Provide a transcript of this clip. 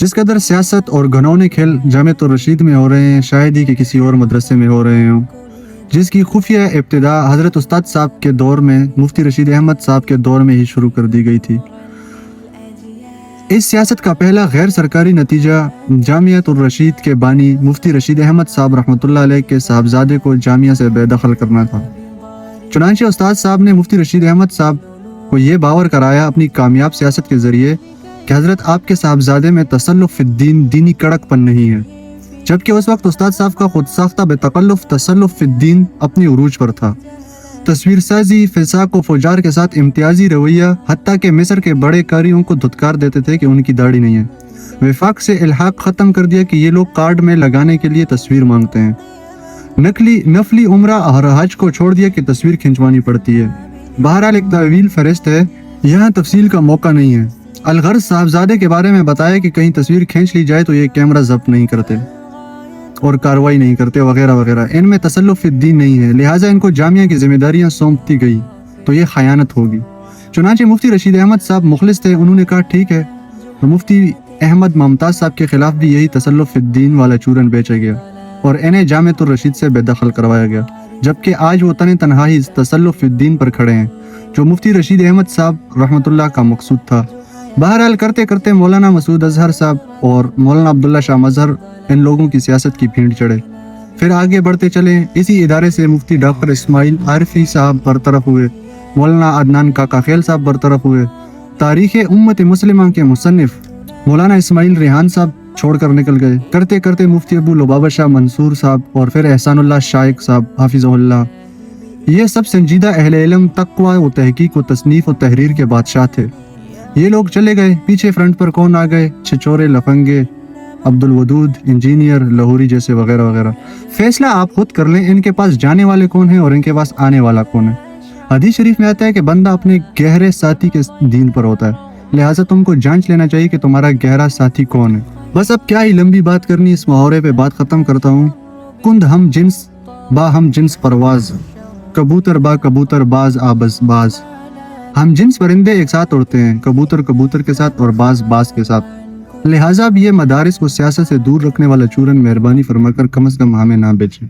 جس قدر سیاست اور گھنونے کھیل جامعۃ الرشید میں ہو رہے ہیں شاید ہی کہ کسی اور مدرسے میں ہو رہے ہوں، جس کی خفیہ ابتدا حضرت استاد صاحب کے دور میں مفتی رشید احمد صاحب کے دور میں ہی شروع کر دی گئی تھی۔ اس سیاست کا پہلا غیر سرکاری نتیجہ جامعۃ الرشید کے بانی مفتی رشید احمد صاحب رحمۃ اللہ علیہ کے صاحبزادے کو جامعہ سے بے دخل کرنا تھا۔ چنانچہ استاد صاحب نے مفتی رشید احمد صاحب کو یہ باور کرایا اپنی کامیاب سیاست کے ذریعے کہ حضرت آپ کے صاحبزادے میں تسلف فی الدین دینی کڑک پن نہیں ہے، جبکہ اس وقت استاد صاحب کا خود ساختہ بے تکلف تسلف فی الدین اپنی عروج پر تھا۔ تصویر سازی، فساق و فجار کے ساتھ امتیازی رویہ، حتیٰ کہ مصر کے بڑے قاریوں کو دھتکار دیتے تھے کہ ان کی داڑھی نہیں ہے۔ وفاق سے الحاق ختم کر دیا کہ یہ لوگ کارڈ میں لگانے کے لیے تصویر مانگتے ہیں۔ نفلی عمرہ اور حج کو چھوڑ دیا کہ تصویر کھنچوانی پڑتی ہے۔ بہرحال ایک طویل فہرست ہے، یہاں تفصیل کا موقع نہیں ہے۔ الغرض صاحبزادے کے بارے میں بتایا کہ کہیں تصویر کھینچ لی جائے تو یہ کیمرہ ضبط نہیں کرتے اور کارروائی نہیں کرتے وغیرہ وغیرہ، ان میں تسلف فی الدین نہیں ہے، لہٰذا ان کو جامعہ کی ذمہ داریاں سونپ دی گئی تو یہ خیانت ہوگی۔ چنانچہ مفتی رشید احمد صاحب مخلص تھے، انہوں نے کہا ٹھیک ہے، تو مفتی احمد ممتاز صاحب کے خلاف بھی یہی تسلف فی الدین والا چورن بیچا گیا اور انہیں جامعۃ الرشید سے بے دخل کروایا گیا، جبکہ آج وہ تنہا ہی تسلف فی الدین پر کھڑے ہیں جو مفتی رشید احمد صاحب رحمۃ اللہ کا مقصود تھا۔ بہرحال کرتے کرتے مولانا مسعود اظہر صاحب اور مولانا عبداللہ شاہ مظہر ان لوگوں کی سیاست کی بھینٹ چڑھے، پھر آگے بڑھتے چلے۔ اسی ادارے سے مفتی ڈاکٹر اسماعیل عارفی صاحب برطرف ہوئے، مولانا عدنان کاکا خیل صاحب برطرف ہوئے، تاریخ امت مسلمہ کے مصنف مولانا اسماعیل ریحان صاحب چھوڑ کر نکل گئے، کرتے کرتے مفتی ابو لبابہ شاہ منصور صاحب اور پھر احسان اللہ شائق صاحب حافظہ اللہ، یہ سب سنجیدہ اہل علم، تقویٰ و تحقیق و تصنیف و تحریر کے بادشاہ تھے۔ یہ لوگ چلے گئے، پیچھے فرنٹ پر کون آ گئے؟ چھچورے، لفنگے، عبد الودود، انجینئر، لاہوری جیسے وغیرہ وغیرہ۔ فیصلہ آپ خود کر لیں ان کے پاس جانے والے کون ہیں اور ان کے پاس آنے والا کون ہے۔ حدیث شریف میں آتا ہے کہ بندہ اپنے گہرے ساتھی کے دین پر ہوتا ہے، لہٰذا تم کو جانچ لینا چاہیے کہ تمہارا گہرا ساتھی کون ہے۔ بس اب کیا ہی لمبی بات کرنی، اس محاورے پہ بات ختم کرتا ہوں۔ کند ہم جنس با ہم جنس پرواز، کبوتر با کبوتر باز آبز باز۔ ہم جنس پرندے ایک ساتھ اڑتے ہیں، کبوتر کبوتر کے ساتھ اور باز باز کے ساتھ، لہٰذا اب یہ مدارس کو سیاست سے دور رکھنے والا چورن مہربانی فرما کر کم از کم ہمیں نہ بیچیں۔